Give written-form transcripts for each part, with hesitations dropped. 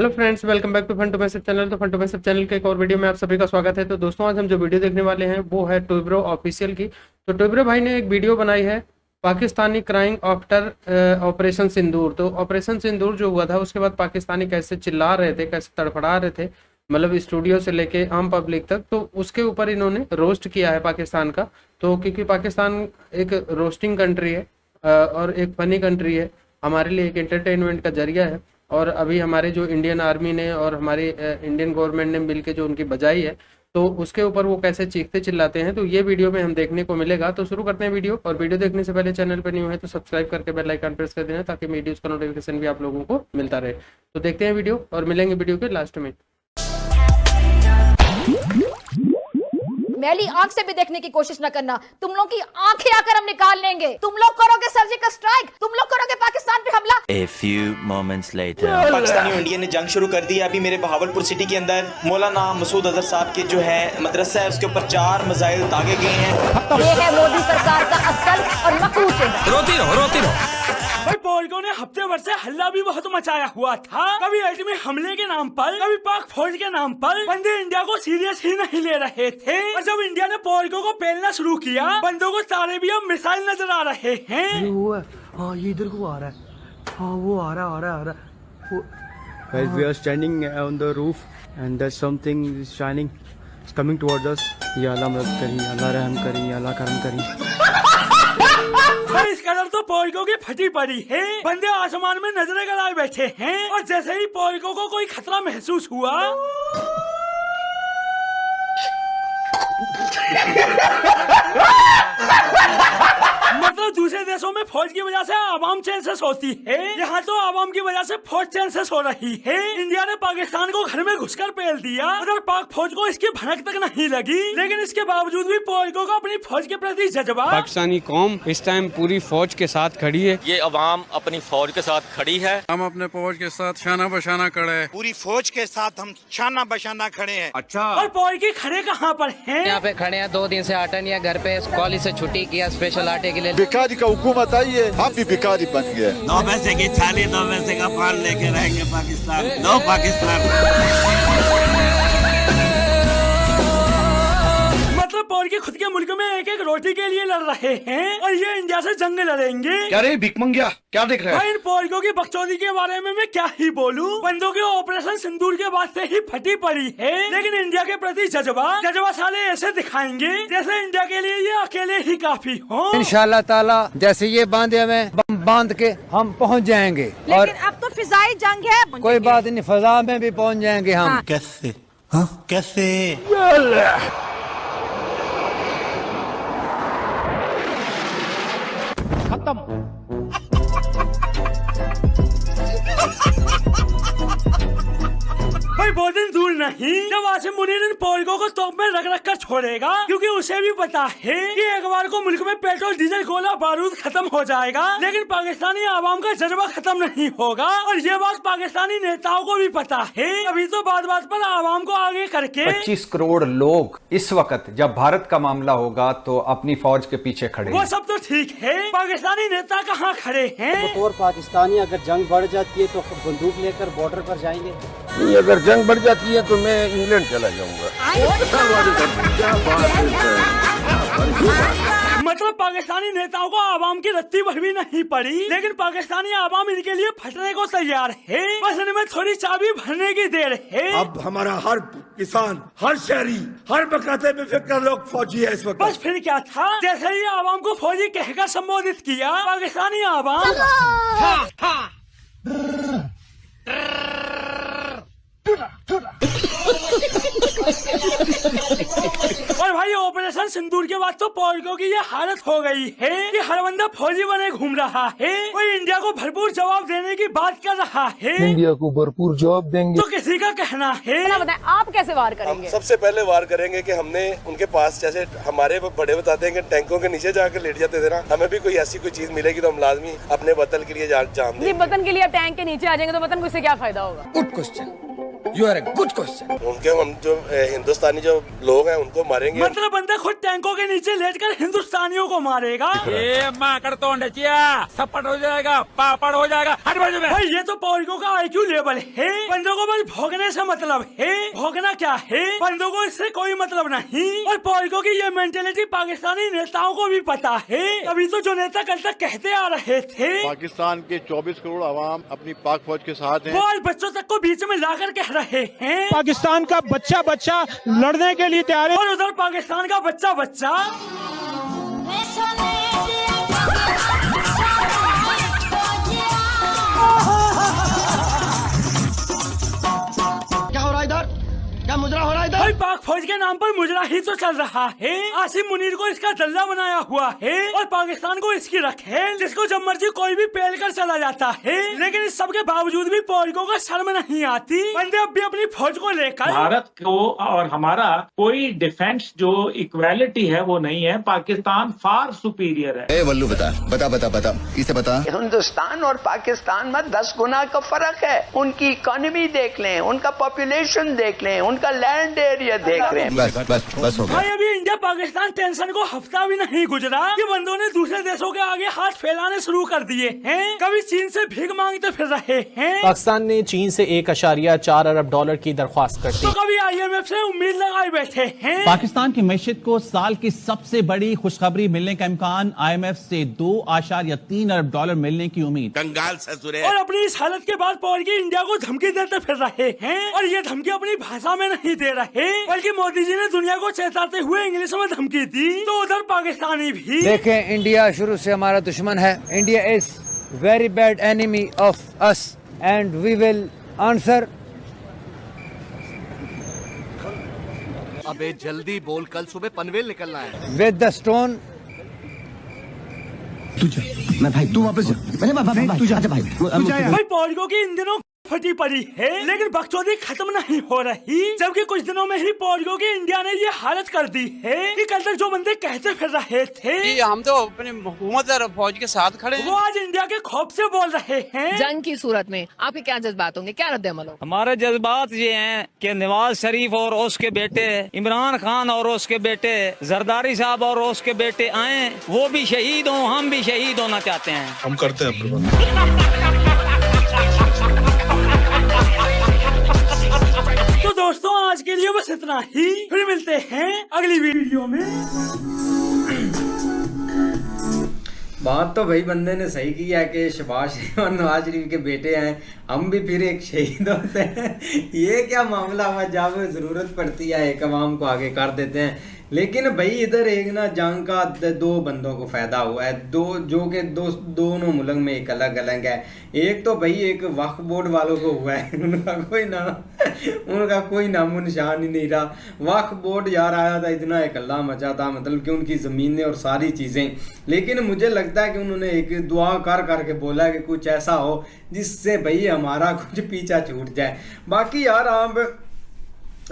Hello friends, welcome back to fun to message channel. तो fun to message channel के एक और video में आप सभी का स्वागत है। तो दोस्तों, आज हम जो वीडियो देखने वाले हैं वो है टोइब्रो ऑफिशियल की। तो टोइब्रो भाई ने एक वीडियो बनाई है पाकिस्तानी क्राइंग आफ्टर ऑपरेशन सिंदूर। तो ऑपरेशन सिंदूर जो हुआ था उसके बाद पाकिस्तानी कैसे चिल्ला रहे थे, कैसे तड़फड़ा रहे थे, मतलब स्टूडियो से लेके आम पब्लिक तक, तो उसके ऊपर इन्होंने रोस्ट किया है पाकिस्तान का। तो क्योंकि पाकिस्तान एक रोस्टिंग कंट्री है और एक फनी कंट्री है, हमारे लिए एक एंटरटेनमेंट का जरिया है। और अभी हमारे जो इंडियन आर्मी ने और हमारी इंडियन गवर्नमेंट ने मिलके जो उनकी बजाई है, तो उसके ऊपर वो कैसे चीखते चिल्लाते हैं, तो ये वीडियो में हम देखने को मिलेगा। तो शुरू करते हैं वीडियो। और वीडियो देखने से पहले चैनल पर न्यू है तो सब्सक्राइब करके बेल आइकन प्रेस कर देना, ताकि वीडियोस का नोटिफिकेशन भी आप लोगों को मिलता रहे। तो देखते हैं वीडियो और मिलेंगे वीडियो के लास्ट में। मैली आंख से भी देखने की कोशिश न करना। तुम लोग की आंखें आकर हम निकाल लेंगे। तुम लोग करोगे सर्जिकल स्ट्राइक, तुम लोग करोगे पाकिस्तान पे हमला। A few moments later. Pakistani और इंडिया ने जंग शुरू कर दी है। अभी मेरे बहावलपुर सिटी के अंदर मौलाना मसूद अजहर साहब के जो है मदरसा है, उसके ऊपर 4 मिसाइल दागे गए हैं। ये है मोदी सरकार का असल और मकरू चेहरा। रोती रहो। भाई पॉलिको ने हफ्ते भर से हल्ला भी बहुत मचाया हुआ था। कभी एटमी हमले के नाम पर, कभी पाक फौज के नाम पर। बंदे इंडिया को सीरियस ही नहीं ले रहे थे। और जब इंडिया ने पॉलिको को पेलना शुरू किया, बंदों को सारे भी अब मिसाइल नजर आ रहे हैं। वो है, हाँ ये इधर को आ रहा है, हाँ वो आ रहा है। Guys, we are standing on the roof and there's something is shining. It's coming towards us. या अल्लाह मदद करी, अल्लाह रहम करी, अल्लाह करम करी। भाई इस कदर तो पॉलिको की फटी पड़ी है। बंदे आसमान में नजरें गड़ाए बैठे हैं। और जैसे ही पॉलिको को कोई खतरा महसूस हुआ, मतलब दूसरे देशों में फौज की वजह से आवाम चैन से सोती है, यहाँ तो आवाम की वजह से फौज चैन से सो रही है। इंडिया ने पाकिस्तान को घर में घुसकर पेल दिया। उधर पाक फौज को इसकी भनक तक नहीं लगी, लेकिन इसके बावजूद भी पॉलिको को अपनी फौज के प्रति जज्बा। पाकिस्तानी कौम इस टाइम पूरी फौज के साथ खड़ी है। ये अवाम अपनी फौज के साथ खड़ी है। हम अपने फौज के साथ शाना बशाना खड़े हैं। पूरी फौज के साथ हम शाना बशाना खड़े हैं। अच्छा, और पॉलिको खड़े कहाँ पर हैं? यहाँ पे खड़े हैं। 2 दिन से आटा नहीं है घर पे, कॉलेज से छुट्टी किया स्पेशल आटे के लिए। भिखारी का हुकूमत आई है, हम भी भिखारी बन गए। 9 पैसे की थाली 9 पैसे का पान लेके रहेंगे पाकिस्तान। नो पाकिस्तान। मतलब पॉलिको खुद के मुल्क में एक एक रोटी के लिए लड़ रहे हैं और ये इंडिया से जंग लड़ेंगे। क्या रे भिख मंगिया, क्या देख रहे भाई इन पॉलिको की बकचोदी के बारे में मैं क्या ही बोलूं। बंदों की ऑपरेशन सिंदूर के बाद से ही फटी पड़ी है, लेकिन इंडिया के प्रति जज्बा साले ऐसे दिखाएंगे जैसे इंडिया के लिए ये अकेले ही काफी हो। इंशाल्लाह ताला जैसे ये बांधे में बम बांध के हम पहुंच जाएंगे। और अब तो फिजाई जंग है। कोई बात नहीं, फजा में भी पहुंच जाएंगे हम। हाँ। कैसे? हाँ कैसे? भाई बहुत दिन दूर नहीं जब आसिम मुनीर इन पॉलिको को तोप में रख कर छोड़ेगा, क्योंकि उसे भी पता है कि एक बार को मुल्क में पेट्रोल डीजल गोला बारूद खत्म हो जाएगा, लेकिन पाकिस्तानी आवाम का जज्बा खत्म नहीं होगा। और ये बात पाकिस्तानी नेताओं को भी पता है। अभी तो बात बात पर आवाम को आगे करके 25 करोड़ लोग इस वक्त जब भारत का मामला होगा तो अपनी फौज के पीछे खड़े। वो सब तो ठीक है, पाकिस्तानी नेता कहाँ खड़े हैं? और पाकिस्तानी अगर जंग बढ़ जाती है तो बंदूक लेकर बॉर्डर पर जाएंगे। अगर जंग बढ़ जाती है तो मैं इंग्लैंड चला जाऊंगा। मतलब पाकिस्तानी नेताओं को आवाम की रत्ती भर भी नहीं पड़ी, लेकिन पाकिस्तानी आवाम इनके लिए फटने को तैयार है। बस इनमें थोड़ी चाबी भरने की देर है। अब हमारा हर किसान, हर शहरी, हर बकाते में फिक्र लोग फौजी है इस वक्त। बस फिर क्या था, जैसे ही आवाम को फौजी कहकर संबोधित किया, पाकिस्तानी आवाम और भाई ऑपरेशन सिंदूर के बाद तो पॉलिको की ये हालत हो गई है कि हर बंदा फौजी बने घूम रहा है। कोई इंडिया को भरपूर जवाब देने की बात कर रहा है। इंडिया को भरपूर जवाब देंगे तो किसी का कहना है। बताएं आप कैसे वार करेंगे? सबसे पहले वार करेंगे कि हमने उनके पास, जैसे हमारे बड़े बताते हैं कि टैंकों के नीचे जाकर लेट जाते थे ना, हमें भी कोई ऐसी कोई चीज मिलेगी तो हम लाजमी अपने वतन के लिए जान देंगे। वतन के लिए टैंक के नीचे आ जाएंगे तो वतन को इससे क्या फायदा होगा? Good question. You are a good question. उनके हम जो हिंदुस्तानी जो लोग हैं उनको मारेंगे। मतलब बंदा खुद टैंकों के नीचे लेटकर हिंदुस्तानियों को मारेगा। सपट हो जाएगा, पापड़ हो जाएगा। हट बाजू में। भाई ये तो पौरियों का IQ लेवल है। बंदों को बस भोगने से मतलब है। भोगना क्या है, बंदों को इससे कोई मतलब नहीं। और पौरियों की ये मेंटेलिटी पाकिस्तानी नेताओं को भी पता है। अभी तो जो नेता कल तक कहते आ रहे थे पाकिस्तान के 24 करोड़ आवाम अपनी पाक फौज के साथ हैं। वो आज बच्चों तक को बीच में लाकर कह रहे हैं पाकिस्तान का बच्चा लड़ने के लिए तैयार है। और उधर पाकिस्तान का बच्चा क्या मुजरा हो रहा है इधर? भाई पाक फौज के नाम पर मुजरा ही तो चल रहा है। आसिम मुनीर को इसका दल्ला बनाया हुआ है और पाकिस्तान को इसकी रख है, जिसको जब मर्जी कोई भी पेल कर चला जाता है। लेकिन इस सब के बावजूद भी पौरियों को शर्म नहीं आती। बंदे अब भी अपनी फौज को लेकर भारत को और हमारा कोई डिफेंस जो इक्वालिटी है वो नहीं है। पाकिस्तान फार सुपीरियर है। वल्लू बता किसे बता। हिंदुस्तान और पाकिस्तान में 10 गुना का फर्क है। उनकी इकोनॉमी देख लें, उनका पॉपुलेशन देख लें, उनका लैंड एरिया देख रहे हैं। बस हो भाई अभी इंडिया पाकिस्तान टेंशन को हफ्ता भी नहीं गुजरा कि बंदों ने दूसरे देशों के आगे हाथ फैलाने शुरू कर दिए हैं। कभी चीन से भीख मांगते फिर रहे हैं। पाकिस्तान ने चीन से $1.4 अरब की दरख्वास्त कर दी। तो कभी IMF से उम्मीद लगाए बैठे हैं। पाकिस्तान की मैशियत को साल की सबसे बड़ी खुशखबरी मिलने का इम्कान, IMF से $2.3 अरब मिलने की उम्मीद। कंगाल ससुरे। और अपनी इस हालत के बाद पौरी इंडिया को धमकी देते फिर रहे हैं। और ये धमकी अपनी भाषा में नहीं दे रहे, बल्कि मोदी जी ने दुनिया को चेताते हुए इंग्लिश में धमकी दी। तो उधर पाकिस्तानी भी देखें, इंडिया शुरू से हमारा दुश्मन है। India is very bad enemy of us and we will answer. अबे जल्दी बोल, कल सुबह पनवेल निकलना है। With the stone. मैं भाई तू वापस जा। भाई पौरियों की इन दिनों फटी पड़ी है, लेकिन बकचोदी खत्म नहीं हो रही। जबकि कुछ दिनों में ही पौरियों की इंडिया ने ये हालत कर दी है कि कल तक जो बंदे कहते फिर रहे थे हम तो अपने हुकूमत और फौज के साथ खड़े हैं, वो आज इंडिया के खौफ से बोल रहे हैं। जंग की सूरत में आपके क्या जज्बात होंगे, क्या रद्द-ए-अमल होगा? हमारे जज्बात ये हैं कि नवाज शरीफ और उसके बेटे, इमरान खान और उसके बेटे, जरदारी साहब और उसके बेटे आए, वो भी शहीद हों, हम भी शहीद होना चाहते हैं। हम करते हैं। तो दोस्तों आज के लिए बस इतना ही, फिर मिलते हैं अगली वीडियो में। बात तो भाई बंदे ने सही किया कि शहबाज शरीफ और नवाज शरीफ के बेटे हैं, हम भी फिर एक शहीद होते हैं। ये क्या मामला हुआ, जब जरूरत पड़ती है एक अवाम को आगे कर देते हैं। लेकिन भाई इधर एक ना जंग का दो बंदों को फायदा हुआ है, दोनों मुल्क में एक अलग अलग है। एक तो भाई एक वक्फ बोर्ड वालों को हुआ है, उनका कोई नामो निशान ही नहीं रहा। वक्फ बोर्ड यार आया था, इतना एक हल्ला मचा था, मतलब कि उनकी ज़मीनें और सारी चीज़ें। लेकिन मुझे लगता है कि उन्होंने एक दुआ करके बोला कि कुछ ऐसा हो जिससे भाई हमारा कुछ पीछा छूट जाए। बाकी यार आप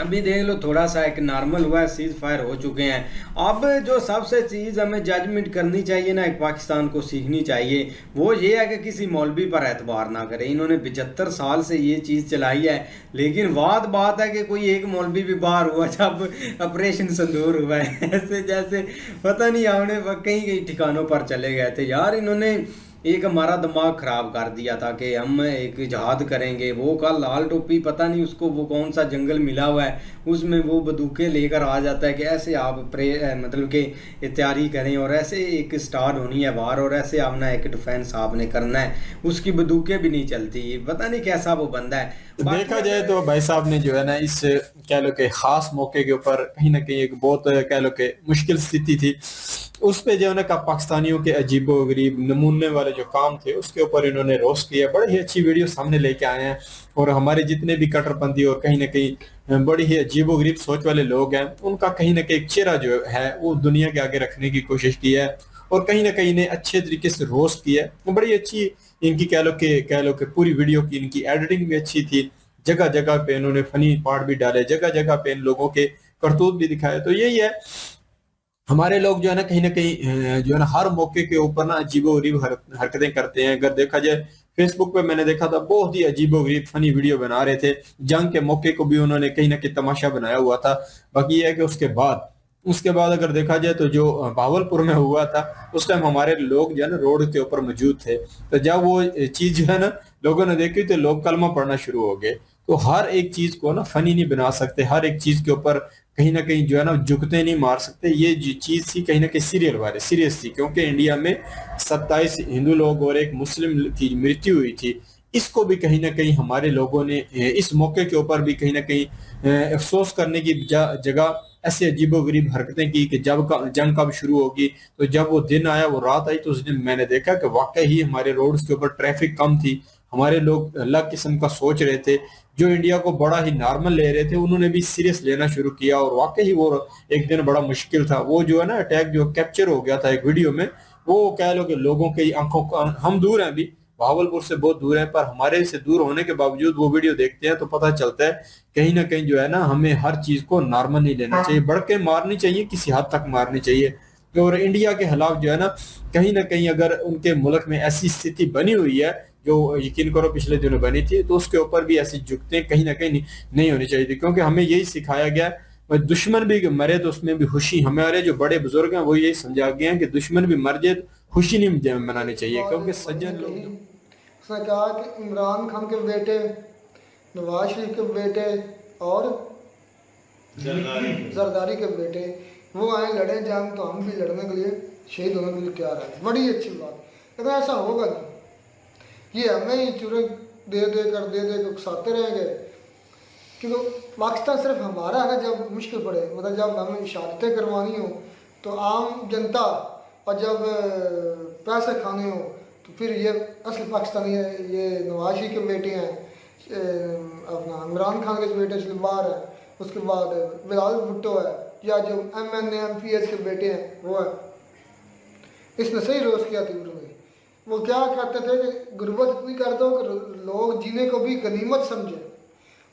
अभी देख लो, थोड़ा सा एक नॉर्मल हुआ है, सीज फायर हो चुके हैं। अब जो सबसे चीज़ हमें जजमेंट करनी चाहिए ना, एक पाकिस्तान को सीखनी चाहिए, वो ये है कि किसी मौलवी पर एतबार ना करें। इन्होंने 75 साल से ये चीज़ चलाई है, लेकिन बात है कि कोई एक मौलवी भी बाहर हुआ जब ऑपरेशन संदूर हुआ है, ऐसे जैसे पता नहीं हमने कहीं ठिकानों पर चले गए थे। यार इन्होंने एक हमारा दिमाग ख़राब कर दिया था कि हम एक जिहाद करेंगे। वो का लाल टोपी पता नहीं उसको वो कौन सा जंगल मिला हुआ है, उसमें वो बंदूकें लेकर आ जाता है कि ऐसे आप मतलब कि तैयारी करें और ऐसे एक स्टार्ट होनी है बाहर और ऐसे आपने एक डिफेंस आपने करना है। उसकी बंदूकें भी नहीं चलती, पता नहीं कैसा वो बंदा है। देखा जाए तो भाई साहब ने जो है ना, इस कह लो कि खास मौके के ऊपर कहीं ना कहीं एक बहुत कह लो कि मुश्किल स्थिति थी, उस पे जो है ना पाकिस्तानियों के अजीबो गरीब नमूने वाले जो काम थे उसके ऊपर इन्होंने रोस्ट किया। बड़ी ही अच्छी वीडियो सामने लेके आए हैं और हमारे जितने भी कट्टरपंथी और कहीं ना कहीं बड़ी ही अजीबो गरीब सोच वाले लोग हैं, उनका कहीं ना कहीं चेहरा जो है वो दुनिया के आगे रखने की कोशिश की है और कहीं ना कहीं ने अच्छे तरीके से रोस्ट किया है। बड़ी अच्छी इनकी कह लो कि पूरी वीडियो की इनकी एडिटिंग भी अच्छी थी। जगह जगह पे इन्होंने फनी पार्ट भी डाले, जगह जगह पे इन लोगों के करतूत भी दिखाए। तो यही है, हमारे लोग जो है ना कहीं जो है ना हर मौके के ऊपर ना अजीबो गरीब हरकतें करते हैं। अगर देखा जाए फेसबुक पे मैंने देखा था, बहुत ही अजीबोगरीब फनी वीडियो बना रहे थे। जंग के मौके को भी उन्होंने कहीं ना कहीं तमाशा बनाया हुआ था। बाकी यह है कि उसके बाद अगर देखा जाए तो जो भावलपुर में हुआ था उस टाइम हमारे लोग जो है ना रोड के ऊपर मौजूद थे, तो जब वो चीज जो है ना लोगों ने देखी तो लोग कलमा पढ़ना शुरू हो गए। तो हर एक चीज को ना फनी नहीं बना सकते, हर एक चीज के ऊपर कहीं ना कहीं जो है ना जुगते नहीं मार सकते। ये चीज थी कहीं ना कहीं सीरियस थी, क्योंकि इंडिया में 27 हिंदू लोग और एक मुस्लिम की मृत्यु हुई थी। इसको भी कहीं ना कहीं हमारे लोगों ने इस मौके के ऊपर भी कहीं ना कहीं अफसोस करने की जगह ऐसे अजीबोगरीब हरकतें की कि जब जंग कब शुरू होगी। तो जब वो दिन आया, वो रात आई, तो उस दिन मैंने देखा कि वाकई ही हमारे रोड्स के ऊपर ट्रैफिक कम थी, हमारे लोग अलग किस्म का सोच रहे थे। जो इंडिया को बड़ा ही नॉर्मल ले रहे थे उन्होंने भी सीरियस लेना शुरू किया, और वाकई ही वो एक दिन बड़ा मुश्किल था। वो जो है ना अटैक जो कैप्चर हो गया था एक वीडियो में, वो कह लो कि लोगों की आंखों का, हम दूर हैं अभी, भावलपुर से बहुत दूर है, पर हमारे से दूर होने के बावजूद वो वीडियो देखते हैं तो पता चलता है कहीं ना कहीं जो है ना हमें हर चीज को नॉर्मल नहीं लेना चाहिए, बढ़ के मारनी चाहिए, किसी हद तक मारनी चाहिए। और इंडिया के खिलाफ जो है ना कहीं अगर उनके मुल्क में ऐसी स्थिति बनी हुई है जो यकीन करो पिछले दिनों बनी थी, तो उसके ऊपर भी ऐसी जुगतें कहीं ना कहीं नहीं होनी चाहिए थी, क्योंकि हमें यही सिखाया गया दुश्मन भी मरे तो उसमें भी खुशी। हमारे जो बड़े बुजुर्ग हैं वो यही समझा गए हैं कि दुश्मन भी मर जाए खुशी नहीं मनानी चाहिए, क्योंकि सज्जन लोग। उसने कहा कि इमरान खान के बेटे, नवाज शरीफ के बेटे और जरदारी के बेटे वो आए लड़े जंग, तो हम भी लड़ने के लिए शहीद होने के लिए तैयार है। बड़ी अच्छी बात, लेकिन ऐसा होगा नहीं। ये हमें ही चुरे दे कर उकसाते रहेंगे, क्योंकि पाकिस्तान सिर्फ हमारा है ना। जब मुश्किल पड़े, मतलब जब हमें शहादतें करवानी हो तो आम जनता, और जब पैसे खाने हो तो फिर ये असल पाकिस्तानी है। ये नवाज शरीफ के बेटे हैं, अपना इमरान खान के बेटे सलवार है, उसके बाद बिलाल भुट्टो है, या जो MNA MPH के बेटे हैं वो है। इसने सही रोज किया थी उन्होंने। वो क्या कहते थे कि गुर्बत इतनी कर दो कि लोग जीने को भी गनीमत समझे।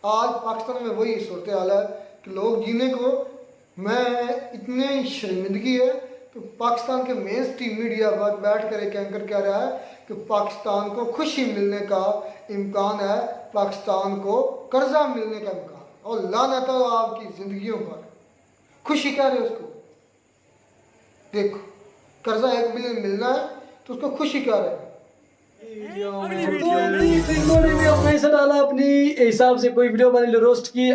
आज पाकिस्तान में वही सूरत हाल है कि लोग जीने को, मैं इतनी शर्मिंदगी है कि पाकिस्तान के मेन स्ट्रीम मीडिया पर बैठ कर एक एंकर कह रहा है कि पाकिस्तान को खुशी मिलने का इम्कान है, पाकिस्तान को कर्जा मिलने का इम्कान, और लानत है आपकी जिंदगियों पर। खुशी कह रहे उसको, देखो कर्जा 1 बिलियन मिलना है तो उसको खुशी कह रहे हैं। पैसा डाला अपनी हिसाब से, कोई वीडियो बना लो रोस्ट की।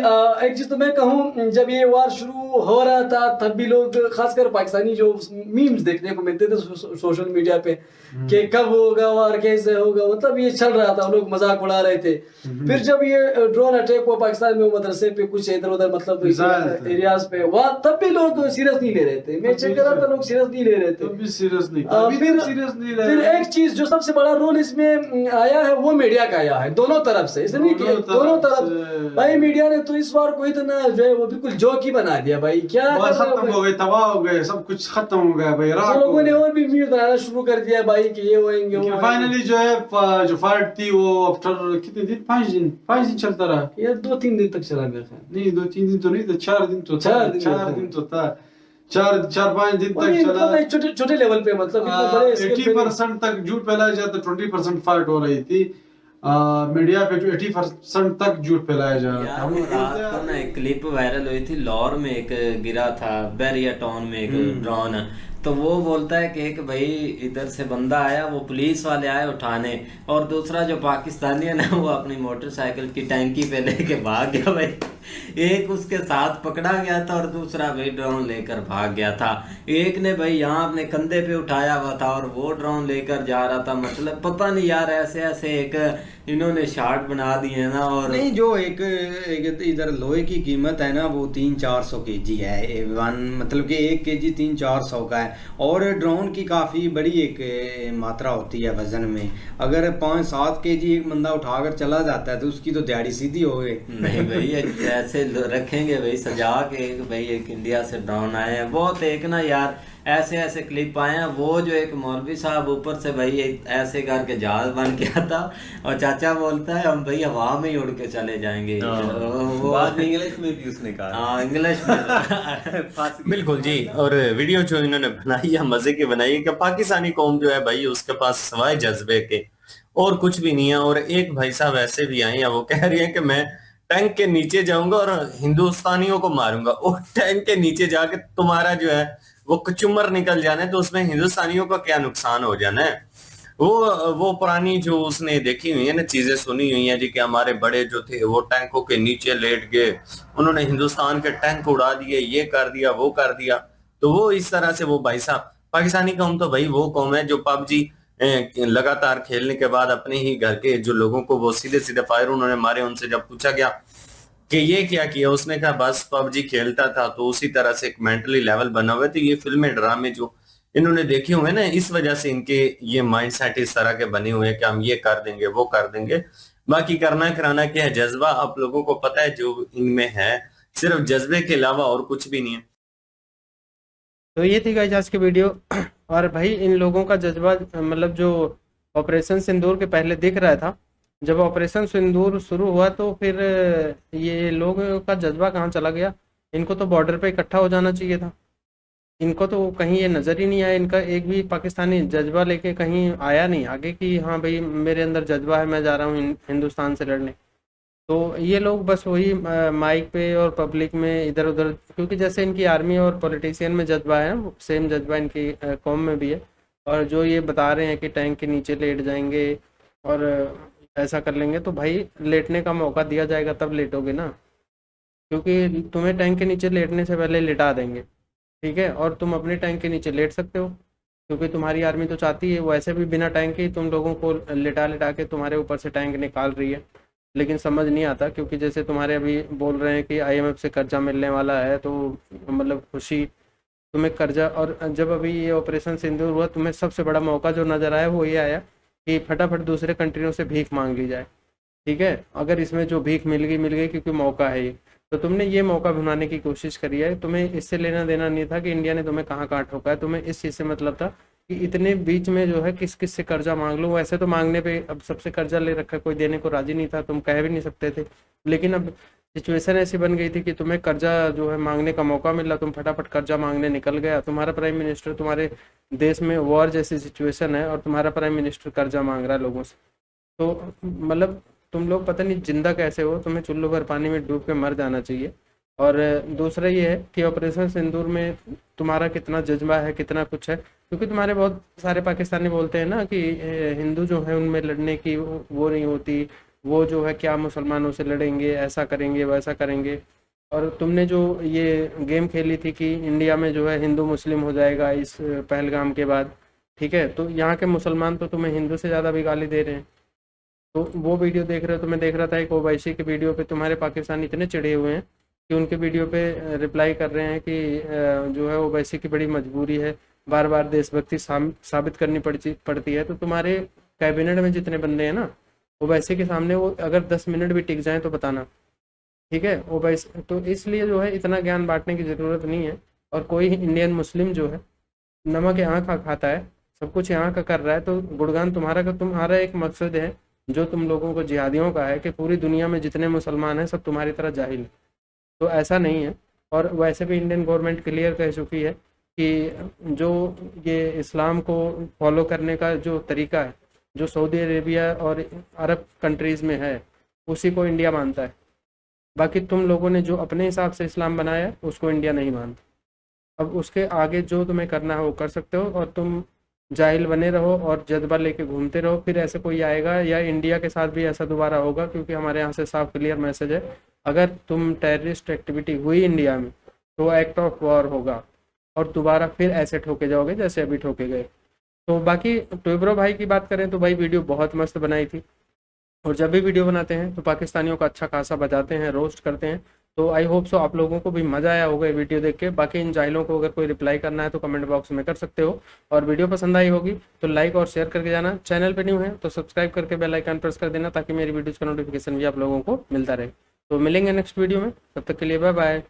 एक चीज तो मैं कहूँ, जब ये वार शुरू हो रहा था तब भी लोग, खासकर पाकिस्तानी जो मीम्स देखने को मिलते थे सोशल मीडिया पे कि कब होगा वार, कैसे होगा, मतलब ये चल रहा था, लोग मजाक उड़ा रहे थे। फिर जब ये ड्रोन अटैक हुआ पाकिस्तान में, मदरसे पे कुछ इधर उधर मतलब एरियाज पे हुआ, तब भी लोग सीरियस नहीं ले रहे थे। मैं चेक कर रहा था, लोग सीरियस नहीं ले रहे थे। फिर एक चीज जो सबसे बड़ा रोल इसमें आया है वो मीडिया का आया है, दोनों तरफ से। इसने नहीं किया, दोनों तरफ भाई। मीडिया ने तो इस बार कोई तो ना जो है वो बिल्कुल जोक ही बना दिया भाई। क्या खत्म हो गए, तबाह हो गए, सब कुछ खत्म हो गया भाई। लोगों ने और भी मीम बनाना शुरू कर दिया भाई कि ये होएंगे। फाइनली जो है जो फाइट थी वो आफ्टर कितने दिन, 5 दिन चलता रहा यार। 2-3 दिन तक चला मेरा ख्याल। नहीं 2-3 दिन तो नहीं था, 4 दिन तो था। 4-5 दिन तक चला, छोटे लेवल पे, मतलब 80% तक झूठ फैलाया जाता, 20% फाइट हो रही थी। मीडिया पे जो 80% तक झूठ फैलाया जा रहा था। रात को ना एक क्लिप वायरल हुई थी, लाहौर में एक गिरा था, बैरिया टाउन में एक ड्रोन, तो वो बोलता है कि एक भाई इधर से बंदा आया, वो पुलिस वाले आए उठाने, और दूसरा जो पाकिस्तानी है ना वो अपनी मोटरसाइकिल की टैंकी पे लेके भाग गया भाई। एक उसके साथ पकड़ा गया था और दूसरा भाई ड्रोन लेकर भाग गया था। एक ने भाई यहाँ अपने कंधे पे उठाया हुआ था और वो ड्रोन लेकर जा रहा था। मतलब पता नहीं यार, ऐसे ऐसे एक इन्होंने शार्ट बना दिए ना। और नहीं, जो एक इधर लोहे की कीमत है ना वो 300-400 kg है, मतलब कि 1 kg 300-400 का है। और ड्रोन की काफ़ी बड़ी एक मात्रा होती है वजन में। अगर 5-7 kg एक बंदा उठाकर चला जाता है तो उसकी तो दिहाड़ी सीधी हो गई। नहीं भाई ऐसे रखेंगे भाई सजा के, भाई एक इंडिया से ड्रोन आए हैं। बहुत एक ना यार ऐसे ऐसे क्लिप आए हैं। वो जो एक मौलवी साहब ऊपर से भाई ऐसे करके जहाज बन गया था, और चाचा बोलता है हम भाई हवा में ही उड़ के चले जाएंगे। वो बात इंग्लिश में भी उसने कहा। हाँ इंग्लिश में। बिल्कुल जी। और वीडियो जो इन्होंने बनाई है मजे की बनाई है कि पाकिस्तानी कौम जो है भाई उसके पास सवाए जज्बे के और कुछ भी नहीं है। और एक भाई साहब ऐसे भी आए हैं, वो कह रही हैं कि मैं टैंक के नीचे जाऊंगा और हिंदुस्तानियों को मारूंगा। और टैंक के नीचे जाके तुम्हारा जो है वो कचुमर निकल जाना है, तो उसमें हिंदुस्तानियों का क्या नुकसान हो जाना है। वो पुरानी जो उसने देखी हुई है ना, चीजें सुनी हुई है जी, कि हमारे बड़े जो थे वो टैंकों के नीचे लेट गए, उन्होंने हिंदुस्तान के टैंक उड़ा दिए, ये कर दिया वो कर दिया। तो वो इस तरह से वो भाई साहब, पाकिस्तानी कौम तो भाई वो कौम है जो पबजी लगातार खेलने के बाद अपने ही घर के जो लोगों को वो सीधे सीधे फायर उन्होंने मारे। उनसे जब पूछा गया कि ये क्या किया, उसने कहा बस पबजी खेलता था। तो उसी तरह से एक मेंटली लेवल बना हुआ है। तो ये फिल्में ड्रामे जो इन्होंने देखे हुए ना, इस वजह से इनके ये माइंड सेट इस तरह के बने हुए हैं कि हम ये कर देंगे वो कर देंगे। बाकी करना कराना क्या है, जज्बा आप लोगों को पता है जो इनमें है, सिर्फ जज्बे के अलावा और कुछ भी नहीं है। तो ये थी गाइस आज की वीडियो। और भाई इन लोगों का जज्बा मतलब जो ऑपरेशन सिंदूर के पहले दिख रहा था, जब ऑपरेशन सिंदूर शुरू हुआ तो फिर ये लोगों का जज्बा कहाँ चला गया। इनको तो बॉर्डर पे इकट्ठा हो जाना चाहिए था, इनको तो कहीं ये नज़र ही नहीं आया। इनका एक भी पाकिस्तानी जज्बा लेके कहीं आया नहीं आगे कि हाँ भाई मेरे अंदर जज्बा है, मैं जा रहा हूँ हिंदुस्तान से लड़ने। तो ये लोग बस वही माइक पे और पब्लिक में इधर उधर, क्योंकि जैसे इनकी आर्मी और पॉलिटिशियन में जज्बा है, सेम जज्बा इनकी कौम में भी है। और जो ये बता रहे हैं कि टैंक के नीचे लेट जाएंगे और ऐसा कर लेंगे, तो भाई लेटने का मौका दिया जाएगा तब लेटोगे ना, क्योंकि तुम्हें टैंक के नीचे लेटने से पहले लिटा देंगे, ठीक है। और तुम अपने टैंक के नीचे लेट सकते हो, क्योंकि तुम्हारी आर्मी तो चाहती है, वो ऐसे भी बिना टैंक के तुम लोगों को लिटा लिटा के तुम्हारे ऊपर से टैंक निकाल रही है। लेकिन समझ नहीं आता, क्योंकि जैसे तुम्हारे अभी बोल रहे हैं कि IMF से कर्जा मिलने वाला है, तो मतलब खुशी तुम्हें कर्जा। और जब अभी ये ऑपरेशन सिंदूर हुआ, तुम्हें सबसे बड़ा मौका जो नज़र आया वो ये आया कि फटाफट दूसरे कंट्रियों से भीख मांग ली जाए, ठीक है। अगर इसमें जो भीख मिल गई क्योंकि मौका है ये, तो तुमने ये मौका भुनाने की कोशिश करी है। तुम्हें इससे लेना देना नहीं था कि इंडिया ने तुम्हें कहाँ कहाँ ठोका है, तुम्हें इस चीज़ से मतलब था कि इतने बीच में जो है किस किस से कर्जा मांग लो। वैसे तो मांगने पे अब सबसे कर्जा ले रखा, कोई देने को राजी नहीं था, तुम कह भी नहीं सकते थे। लेकिन अब सिचुएशन ऐसी बन गई थी कि तुम्हें कर्जा जो है मांगने का मौका मिला, तुम फटाफट कर्जा मांगने निकल गया। तुम्हारा प्राइम मिनिस्टर, तुम्हारे देश में वॉर जैसी सिचुएशन है और तुम्हारा प्राइम मिनिस्टर कर्जा मांग रहा है लोगों से। तो मतलब तुम लोग पता नहीं जिंदा कैसे हो, तुम्हें चुल्लू भर पानी में डूब के मर जाना चाहिए। और दूसरा ये है कि ऑपरेशन सिंदूर में तुम्हारा कितना जज्बा है, कितना कुछ है, क्योंकि तुम्हारे बहुत सारे पाकिस्तानी बोलते हैं ना कि हिंदू जो है उनमें लड़ने की वो नहीं होती, वो जो है क्या मुसलमानों से लड़ेंगे, ऐसा करेंगे वैसा करेंगे। और तुमने जो ये गेम खेली थी कि इंडिया में जो है हिंदू मुस्लिम हो जाएगा इस पहलगाम के बाद, ठीक है, तो यहाँ के मुसलमान तो तुम्हें हिंदू से ज़्यादा भी गाली दे रहे हैं। तो वो वीडियो देख रहे हो, तो मैं देख रहा था एक ओवैसी की वीडियो पे तुम्हारे पाकिस्तानी इतने चिढ़े हुए हैं कि उनके वीडियो पे रिप्लाई कर रहे हैं कि जो है ओवैसी की बड़ी मजबूरी है, बार बार देशभक्ति साबित करनी पड़ती है। तो तुम्हारे कैबिनेट में जितने बंदे हैं ना, ओवैसी के सामने वो अगर 10 मिनट भी टिक जाएं तो बताना, ठीक है। ओवैसी तो इसलिए जो है इतना ज्ञान बांटने की ज़रूरत नहीं है। और कोई इंडियन मुस्लिम जो है नमक यहाँ का खाता है, सब कुछ यहाँ का कर रहा है, तो गुणगान तुम्हारा एक मकसद है जो तुम लोगों को जिहादियों का है कि पूरी दुनिया में जितने मुसलमान हैं सब तुम्हारी तरह जाहिल हैं। तो ऐसा नहीं है। और वैसे भी इंडियन गवर्नमेंट क्लियर कह चुकी है कि जो ये इस्लाम को फॉलो करने का जो तरीका है, जो सऊदी अरेबिया और अरब कंट्रीज़ में है, उसी को इंडिया मानता है। बाकी तुम लोगों ने जो अपने हिसाब से इस्लाम बनाया उसको इंडिया नहीं मानता। अब उसके आगे जो तुम्हें करना है वो कर सकते हो, और तुम जाहिल बने रहो और जज्बा लेके घूमते रहो। फिर ऐसे कोई आएगा या इंडिया के साथ भी ऐसा दोबारा होगा, क्योंकि हमारे यहाँ से साफ क्लियर मैसेज है, अगर तुम टेररिस्ट एक्टिविटी हुई इंडिया में तो एक्ट ऑफ वॉर होगा और दोबारा फिर ऐसे ठोके जाओगे जैसे अभी ठोके गए। तो बाकी टोइब्रो भाई की बात करें तो भाई वीडियो बहुत मस्त बनाई थी, और जब भी वीडियो बनाते हैं तो पाकिस्तानियों का अच्छा खासा बजाते हैं, रोस्ट करते हैं। तो आई होप सो आप लोगों को भी मज़ा आया होगा ये वीडियो देख के। बाकी इन जाहिलों को अगर कोई रिप्लाई करना है तो कमेंट बॉक्स में कर सकते हो, और वीडियो पसंद आई होगी तो लाइक और शेयर करके जाना। चैनल पे न्यू है तो सब्सक्राइब करके बेल आइकन प्रेस कर देना, ताकि मेरी वीडियोज़ का नोटिफिकेशन भी आप लोगों को मिलता रहे। तो मिलेंगे नेक्स्ट वीडियो में, तब तक के लिए बाय बाय।